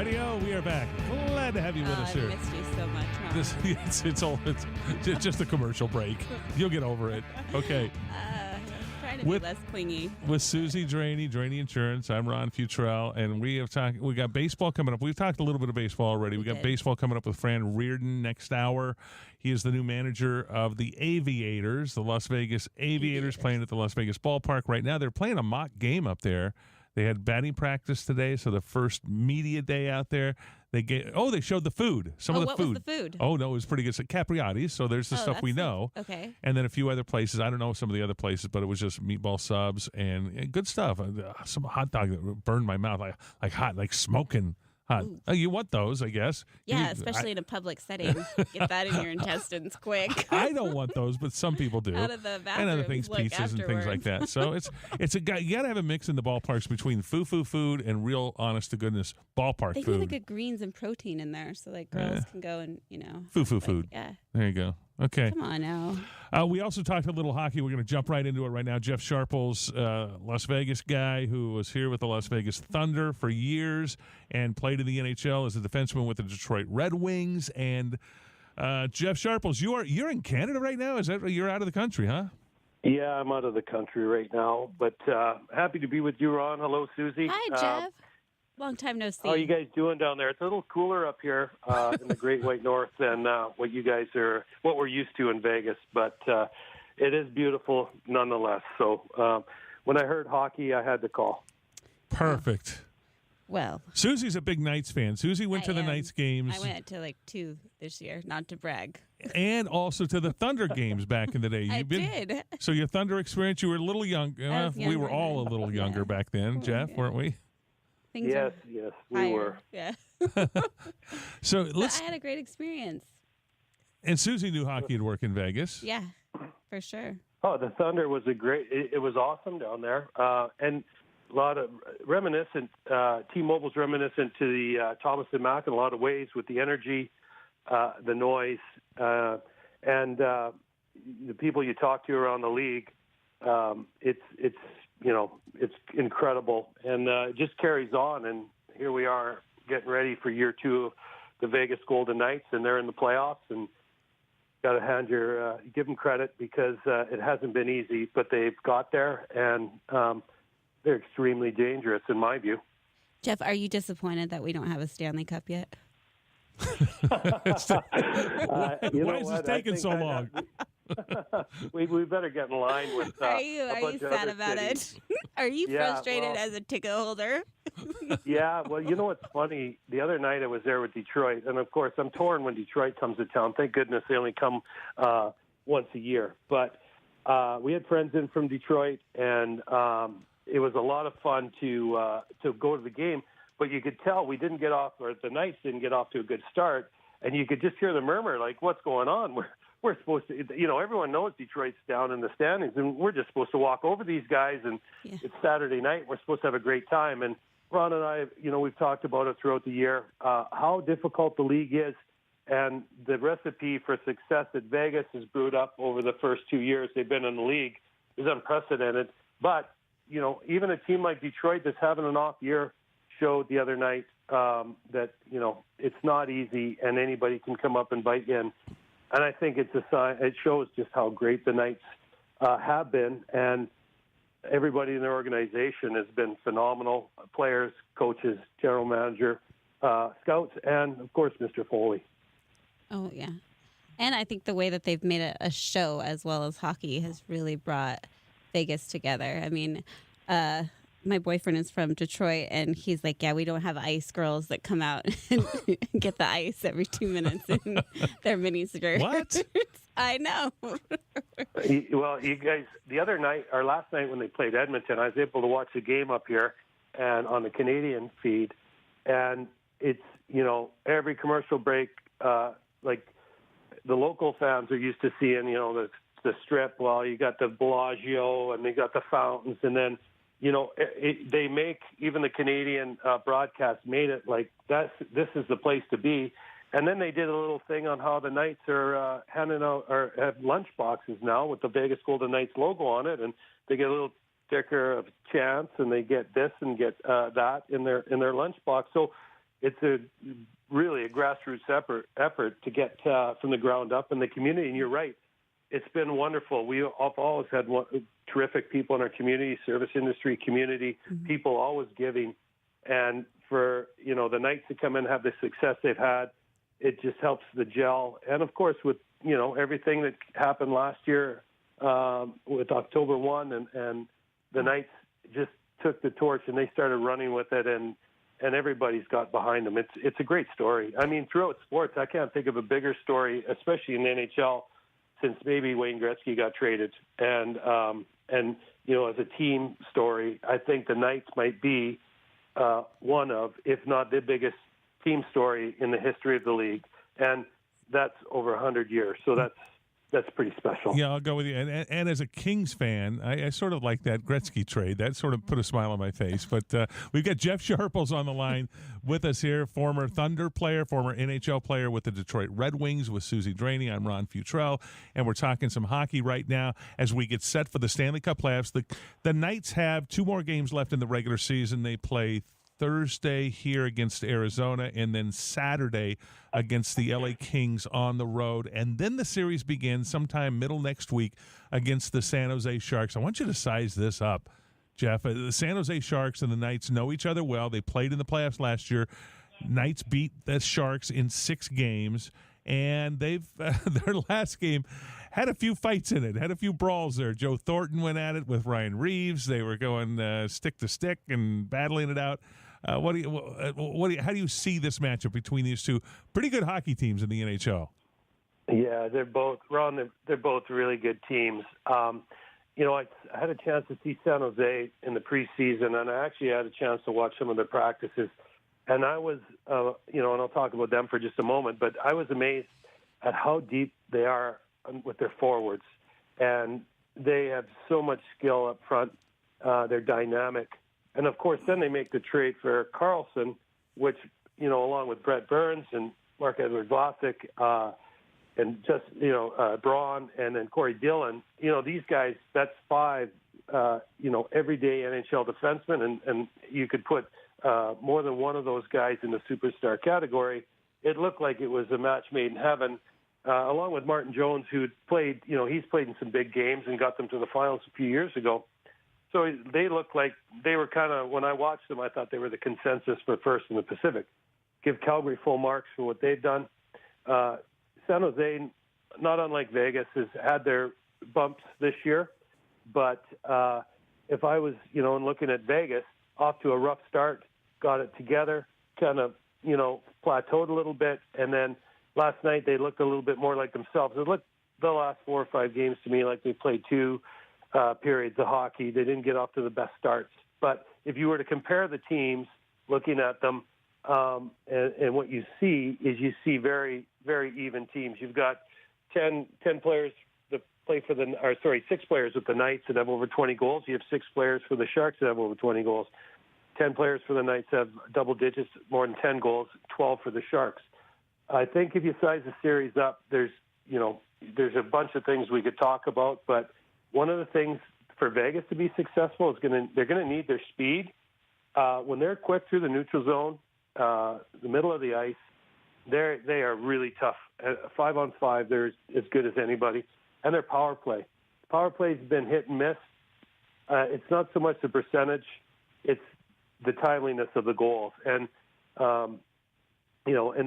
Radio. We are back. Glad to have you with us here. I missed you so much. Huh? It's just a commercial break. You'll get over it. Okay. Trying to be less clingy. With Susie Drainey Insurance, I'm Ron Futrell, and we got baseball coming up. We've talked a little bit of baseball already. We got baseball coming up with Fran Reardon next hour. He is the new manager of the Aviators, the Las Vegas Aviators, playing at the Las Vegas ballpark right now. They're playing a mock game up there. They had batting practice today, so the first media day out there. They showed the food. Some of the what food. Was the food? Oh, no, it was pretty good. So Capriati's, so there's the stuff we know. Okay. And then a few other places. I don't know some of the other places, but it was just meatball subs and good stuff. Some hot dog that burned my mouth, like hot, like smoking hot. Oh, you want those, I guess. Yeah, especially in a public setting. Get that in your intestines quick. I don't want those, but some people do. Out of the bathroom. And other things, pizzas and things like that. So it's a guy. You got to have a mix in the ballparks between foo-foo food and real, honest-to-goodness ballpark they food. get good greens and protein in there, so girls can go and, Foo-foo food. Yeah. There you go. Okay. Come on now. We also talked a little hockey. We're going to jump right into it right now. Jeff Sharples, Las Vegas guy who was here with the Las Vegas Thunder for years and played in the NHL as a defenseman with the Detroit Red Wings. And Jeff Sharples, you're in Canada right now? You're out of the country, huh? Yeah, I'm out of the country right now, but happy to be with you, Ron. Hello, Susie. Hi, Jeff. Long time no see. How are you guys doing down there? It's a little cooler up here in the Great White North than what we're used to in Vegas, but it is beautiful nonetheless. So when I heard hockey, I had to call. Perfect. Well, Susie's a big Knights fan. Susie went to the Knights games. I went to 2 this year, not to brag. And also to the Thunder games back in the day. I did. So your Thunder experience, you were a little young. We were all a little younger back then, Jeff, weren't we? Yes, we were. Yeah. So I had a great experience. And Susie knew hockey would work in Vegas. Yeah, for sure. Oh, the Thunder was it was awesome down there. And a lot of reminiscent, T-Mobile's reminiscent to the Thomas and Mack in a lot of ways with the energy, the noise, and the people you talk to around the league. It's incredible, and it just carries on. And here we are getting ready for year 2 of the Vegas Golden Knights, and they're in the playoffs. And got to give them credit because it hasn't been easy, but they've got there, and they're extremely dangerous in my view. Jeff, are you disappointed that we don't have a Stanley Cup yet? Why is this taking so long? we better get in line with. Are you sad about it? Are you frustrated as a ticket holder? Yeah, well, you know what's funny? The other night I was there with Detroit, and of course I'm torn when Detroit comes to town. Thank goodness they only come once a year. But we had friends in from Detroit, and it was a lot of fun to go to the game. But you could tell the Knights didn't get off to a good start, and you could just hear the murmur, like, what's going on? We're supposed to, everyone knows Detroit's down in the standings, and we're just supposed to walk over these guys, and It's Saturday night. We're supposed to have a great time. And Ron and I, we've talked about it throughout the year, how difficult the league is, and the recipe for success that Vegas has brewed up over the first 2 years they've been in the league is unprecedented. But, even a team like Detroit that's having an off year showed the other night that, it's not easy and anybody can come up and bite you in. And I think it's a sign. It shows just how great the Knights have been, and everybody in their organization has been phenomenal. Players, coaches, general manager, scouts, and, of course, Mr. Foley. Oh, yeah. And I think the way that they've made a show as well as hockey has really brought Vegas together. I mean, my boyfriend is from Detroit, and he's like, we don't have ice girls that come out and get the ice every 2 minutes in their mini skirts. What? I know. Well, you guys, last night when they played Edmonton, I was able to watch the game up here and on the Canadian feed, and it's, every commercial break, like the local fans are used to seeing, the strip. Well, you got the Bellagio and they got the fountains, and then they make, even the Canadian broadcast made it like this is the place to be. And then they did a little thing on how the Knights are handing out or have lunch boxes now with the Vegas Golden Knights logo on it, and they get a little sticker of chance, and they get this and get that in their lunch box. So it's really a grassroots effort to get from the ground up in the community. And you're right, it's been wonderful. We've always had terrific people in our community, service industry community, people always giving. And for, the Knights to come in and have the success they've had, it just helps the gel. And, of course, with, everything that happened last year with October 1 and the Knights just took the torch and they started running with it, and everybody's got behind them. It's a great story. I mean, throughout sports, I can't think of a bigger story, especially in the NHL, since maybe Wayne Gretzky got traded. And as a team story, I think the Knights might be one of, if not the biggest team story in the history of the league. And that's over 100 years. So that's pretty special. Yeah, I'll go with you. And as a Kings fan, I sort of like that Gretzky trade. That sort of put a smile on my face. But we've got Jeff Sharples on the line with us here, former Thunder player, former NHL player with the Detroit Red Wings with Susie Draney. I'm Ron Futrell, and we're talking some hockey right now as we get set for the Stanley Cup playoffs. The Knights have 2 more games left in the regular season. They play Thursday here against Arizona, and then Saturday against the LA Kings on the road. And then the series begins sometime middle next week against the San Jose Sharks. I want you to size this up, Jeff. The San Jose Sharks and the Knights know each other well. They played in the playoffs last year. Knights beat the Sharks in 6 games, and they've their last game had a few fights in it, had a few brawls there. Joe Thornton went at it with Ryan Reeves. They were going stick to stick and battling it out. How do you see this matchup between these two pretty good hockey teams in the NHL? Yeah, they're both really good teams. I had a chance to see San Jose in the preseason, and I actually had a chance to watch some of their practices. And I was, and I'll talk about them for just a moment, but I was amazed at how deep they are with their forwards. And they have so much skill up front. They're dynamic. And, of course, then they make the trade for Carlson, which, along with Brett Burns and Marc-Edouard Vlasic and just, Braun and then Corey Dillon, these guys, that's 5, everyday NHL defensemen. And you could put more than one of those guys in the superstar category. It looked like it was a match made in heaven, along with Martin Jones, who played, he's played in some big games and got them to the finals a few years ago. So they looked like they were kind of, when I watched them, I thought they were the consensus for first in the Pacific. Give Calgary full marks for what they've done. San Jose, not unlike Vegas, has had their bumps this year. But if I was, looking at Vegas, off to a rough start, got it together, kind of, plateaued a little bit. And then last night they looked a little bit more like themselves. It looked the last 4 or 5 games to me like they played 2 periods of hockey. They didn't get off to the best starts. But if you were to compare the teams, looking at them, and what you see is very, very even teams. You've got 10 players that play for 6 players with the Knights that have over 20 goals. You have 6 players for the Sharks that have over 20 goals. 10 players for the Knights have double digits, more than 10 goals, 12 for the Sharks. I think if you size the series up, there's a bunch of things we could talk about, but one of the things for Vegas to be successful is they're going to need their speed. When they're quick through the neutral zone, the middle of the ice, they are really tough. 5-on-5, they're as good as anybody. And their power play. Power play's been hit and miss. It's not so much the percentage, it's the timeliness of the goals. And, and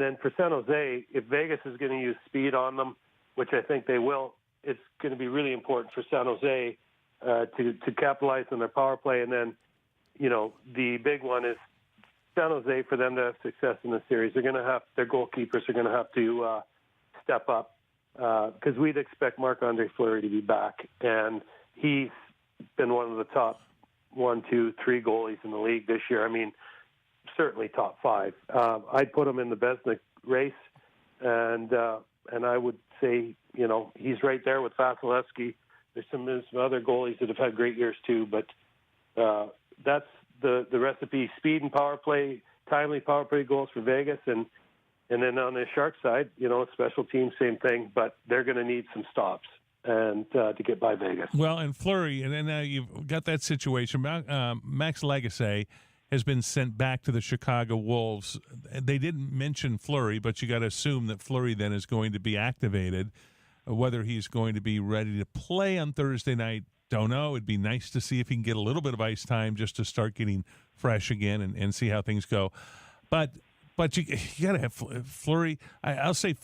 then for San Jose, if Vegas is going to use speed on them, which I think they will, it's going to be really important for San Jose to capitalize on their power play. And then, the big one is San Jose, for them to have success in the series, their goalkeepers are going to have to step up because we'd expect Marc-Andre Fleury to be back. And he's been one of the top 1, 2, 3 goalies in the league this year. I mean, certainly top 5. I'd put him in the Vezina race, and I would say, he's right there with Vasilevsky. There's some other goalies that have had great years too, but that's the recipe: speed and power play, timely power play goals for Vegas, and then on the Sharks side, special teams, same thing, but they're going to need some stops and to get by Vegas. Well, and Fleury, and then now you've got that situation. Max Lagacé has been sent back to the Chicago Wolves. They didn't mention Fleury, but you got to assume that Fleury then is going to be activated. Whether he's going to be ready to play on Thursday night, don't know. It'd be nice to see if he can get a little bit of ice time just to start getting fresh again and see how things go. But you got to have Fleury. I'll say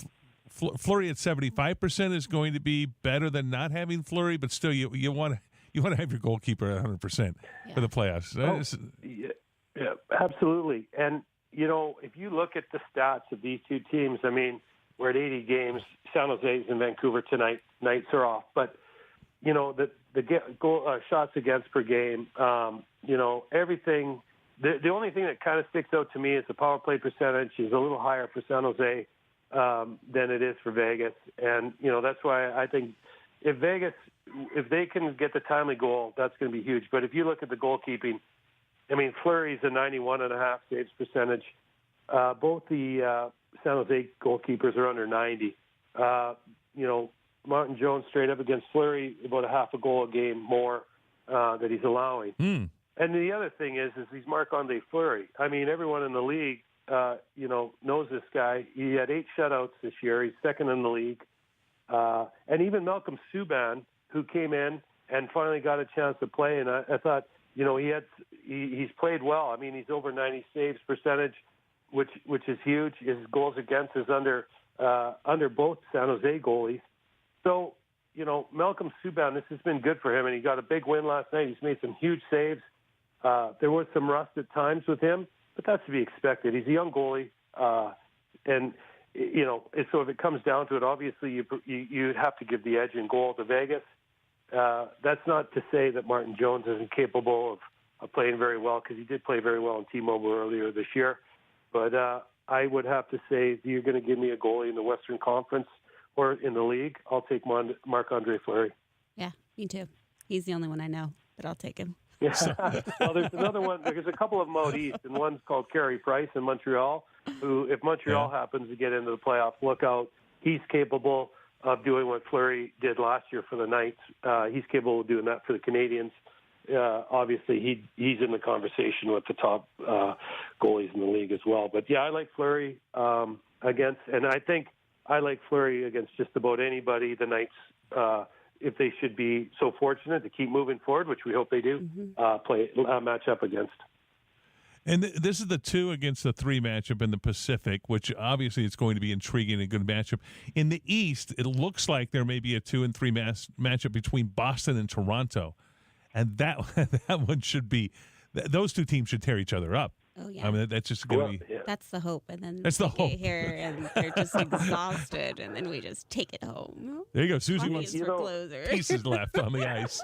Fleury at 75% is going to be better than not having Fleury, but still you want to have your goalkeeper at 100% for the playoffs. Yeah, absolutely. And, if you look at the stats of these two teams, I mean, we're at 80 games. San Jose's in Vancouver tonight. Nights are off. But, the goal, shots against per game, everything. The only thing that kind of sticks out to me is the power play percentage is a little higher for San Jose than it is for Vegas. And, that's why I think if they can get the timely goal, that's going to be huge. But if you look at the goalkeeping, I mean, Fleury's a 91.5 saves percentage. Both the San Jose goalkeepers are under 90. Martin Jones straight up against Fleury, about a half a goal a game more that he's allowing. And the other thing is he's Marc-Andre Fleury. I mean, everyone in the league, knows this guy. He had 8 shutouts this year. He's second in the league. And even Malcolm Subban, who came in and finally got a chance to play, and I thought, he's played well. I mean, he's over 90 saves percentage, which is huge. His goals against is under both San Jose goalies. So, Malcolm Subban, this has been good for him, and he got a big win last night. He's made some huge saves. There was some rust at times with him, but that's to be expected. He's a young goalie, and so if it comes down to it, obviously you have to give the edge in goal to Vegas. That's not to say that Martin Jones isn't capable of playing very well, because he did play very well in T-Mobile earlier this year. But I would have to say, if you're going to give me a goalie in the Western Conference or in the league, I'll take Marc-Andre Fleury. Yeah, me too. He's the only one I know, but I'll take him. Yeah. Well, there's another one. There's a couple of them out east, and one's called Carey Price in Montreal, who, if Montreal happens to get into the playoffs, look out. He's capable of doing what Fleury did last year for the Knights. He's capable of doing that for the Canadians. Obviously, he's in the conversation with the top goalies in the league as well. But, I like Fleury and I think I like Fleury against just about anybody the Knights, if they should be so fortunate to keep moving forward, which we hope they do, match up against. And this is the 2 against the 3 matchup in the Pacific, which obviously it's going to be intriguing and a good matchup. In the East, it looks like there may be a 2 and 3 matchup between Boston and Toronto. And that one should be – those 2 teams should tear each other up. Oh, yeah. I mean, that's just going to be – That's the hope. And then that's the hope. Get here and they're just exhausted, and then we just take it home. There you go. Susie wants pieces left on the ice.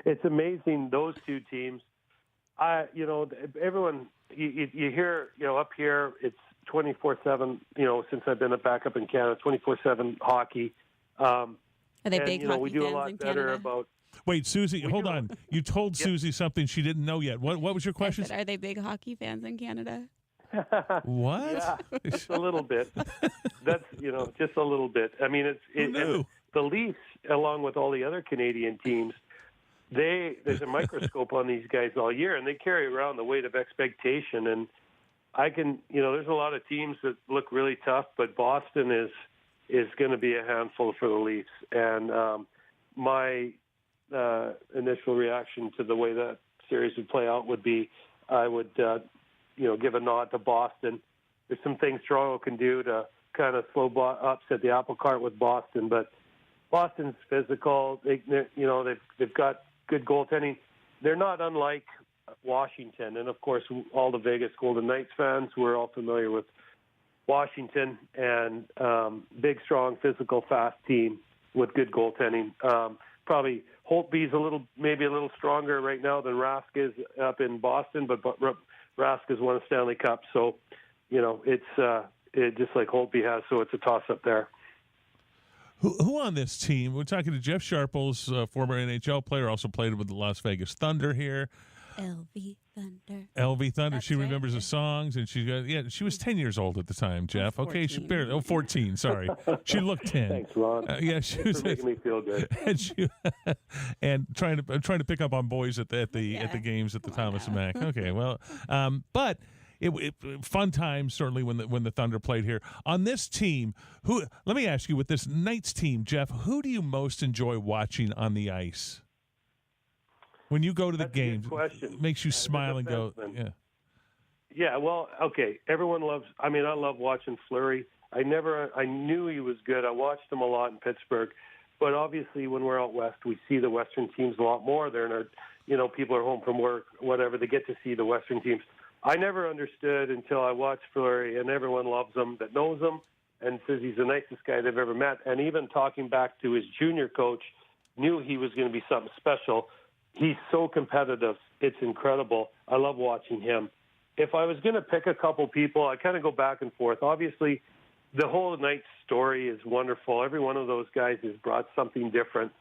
It's amazing, those 2 teams. Everyone, you hear, up here, it's 24/7, since I've been back up in Canada, 24/7 hockey. Are they big hockey we do fans a lot in better Canada? about. Wait, Susie, hold on. You told Susie something she didn't know yet. What was your question? I said, are they big hockey fans in Canada? What? Yeah, just a little bit. That's, just a little bit. I mean, and the Leafs, along with all the other Canadian teams, there's a microscope on these guys all year, and they carry around the weight of expectation. And there's a lot of teams that look really tough, but Boston is going to be a handful for the Leafs. And my initial reaction to the way that series would play out would be, I would, give a nod to Boston. There's some things Toronto can do to kind of upset the apple cart with Boston, but Boston's physical. They've got good goaltending. They're not unlike Washington, and of course, all the Vegas Golden Knights fans, we're all familiar with Washington, and big, strong, physical, fast team with good goaltending. Probably Holtby's maybe a little stronger right now than Rask is up in Boston, but Rask has won a Stanley Cup, so it's just like Holtby has, so it's a toss-up there. Who on this team? We're talking to Jeff Sharples, former NHL player, also played with the Las Vegas Thunder here. LV Thunder. LV Thunder. That's she right. remembers the songs, and she was 10 years old at the time, Jeff. Okay, she 14. barely, 14, sorry. She looked 10. Thanks, Ron. She Thanks was for making me feel good. and trying to pick up on boys at the games at the Thomas and Mack. Okay, well, but it fun times certainly when the Thunder played here. On this team, let me ask you, with this Knights team, Jeff, who do you most enjoy watching on the ice? When you go to the games, it makes you smile and go, yeah. Yeah, well, okay. Everyone loves. I mean, I love watching Fleury. I knew he was good. I watched him a lot in Pittsburgh, but obviously when we're out west, we see the Western teams a lot more. They're in our, people are home from work, whatever. They get to see the Western teams. I never understood until I watched Fleury, and everyone loves him that knows him and says he's the nicest guy they've ever met. And even talking back to his junior coach, knew he was going to be something special. He's so competitive. It's incredible. I love watching him. If I was going to pick a couple people, I kind of go back and forth. Obviously, the whole Knights story is wonderful. Every one of those guys has brought something different.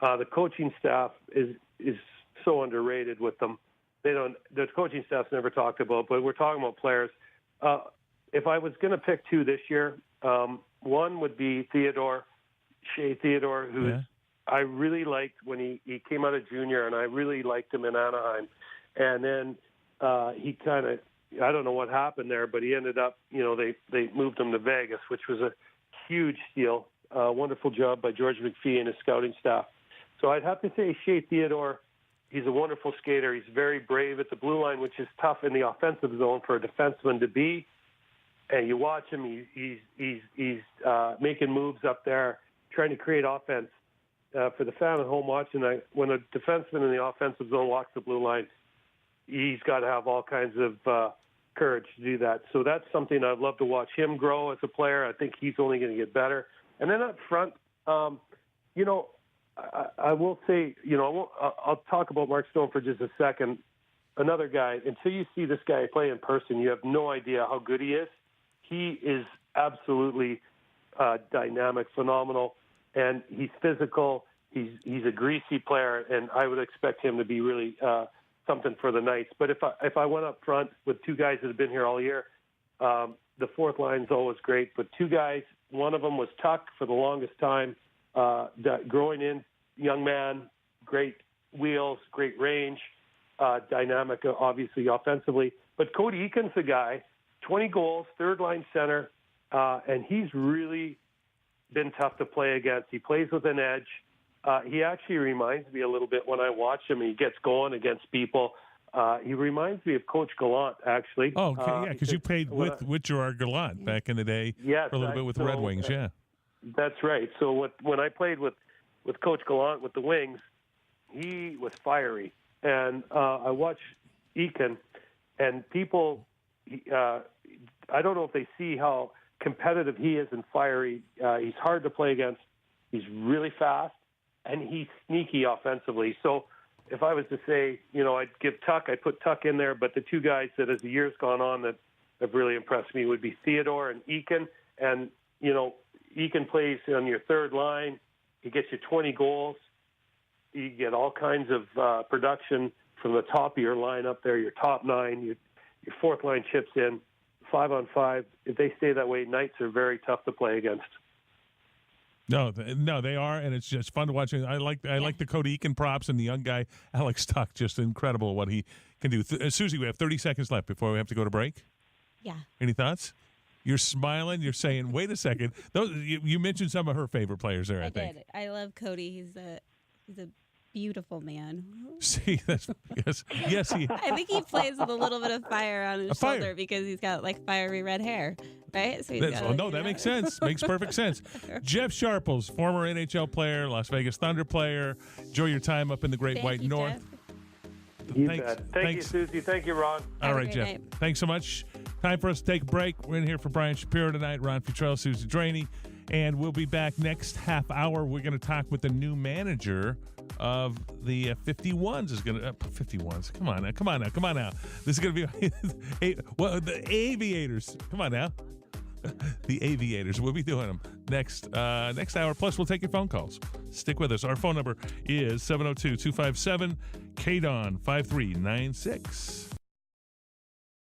The coaching staff is so underrated with them. The coaching staff's never talked about, but we're talking about players. If I was going to pick two this year, one would be Shea Theodore, who I really liked when he came out of junior, and I really liked him in Anaheim. And then he kind of, I don't know what happened there, but he ended up, they moved him to Vegas, which was a huge steal. Wonderful job by George McPhee and his scouting staff. So I'd have to say Shea Theodore. He's a wonderful skater. He's very brave at the blue line, which is tough in the offensive zone for a defenseman to be. And you watch him; he's making moves up there, trying to create offense. For the fan at home watching, when a defenseman in the offensive zone walks the blue line, he's got to have all kinds of courage to do that. So that's something I'd love to watch him grow as a player. I think he's only going to get better. And then up front, I will say, I'll talk about Mark Stone for just a second. Another guy, until you see this guy play in person, you have no idea how good he is. He is absolutely dynamic, phenomenal, and he's physical. He's a greasy player, and I would expect him to be really something for the Knights. But if I went up front with two guys that have been here all year, the fourth line's always great. But two guys, one of them was Tuck for the longest time. Growing in, young man, great wheels, great range, dynamic, obviously, offensively. But Cody Eakin's the guy, 20 goals, third-line center, and he's really been tough to play against. He plays with an edge. He actually reminds me a little bit when I watch him. He gets going against people. He reminds me of Coach Gallant, actually. Oh, okay, yeah, because you played with Gerard Gallant back in the day for a little bit with the Red Wings, yeah. That's right. So when I played with Coach Gallant with the Wings, he was fiery. And I watched Eakin, and people, I don't know if they see how competitive he is and fiery. He's hard to play against. He's really fast, and he's sneaky offensively. So if I was to say, I'd put Tuck in there, but the two guys that as the year's gone on that have really impressed me would be Theodore and Eakin. And, Eakin plays on your third line. He gets you 20 goals. You get all kinds of production from the top of your line up there, your top nine, your fourth line chips in, 5-on-5. If they stay that way, Knights are very tough to play against. No, they are, and it's just fun to watch. I like the Cody Eakin props, and the young guy, Alex Tuck, just incredible what he can do. Susie, we have 30 seconds left before we have to go to break. Yeah. Any thoughts? You're smiling. You're saying, "Wait a second." You mentioned some of her favorite players there. I think. Did. I love Cody. He's a beautiful man. See, yes. I think he plays with a little bit of fire on his shoulder because he's got like fiery red hair, right? So that makes sense. Makes perfect sense. Jeff Sharples, former NHL player, Las Vegas Thunder player. Enjoy your time up in the Great White North. Jeff. Thank you, Susie. Thank you, Ron. All right, Jeff. Night. Thanks so much. Time for us to take a break. We're in here for Brian Shapiro tonight, Ron Futrell, Susie Draney, and we'll be back next half hour. We're going to talk with the new manager of the 51s. Is going to 51s. Come on now. This is going to be the Aviators. Come on now. The Aviators. We'll be doing them next hour. Plus, we'll take your phone calls. Stick with us. Our phone number is 702-257-KDWN 5396.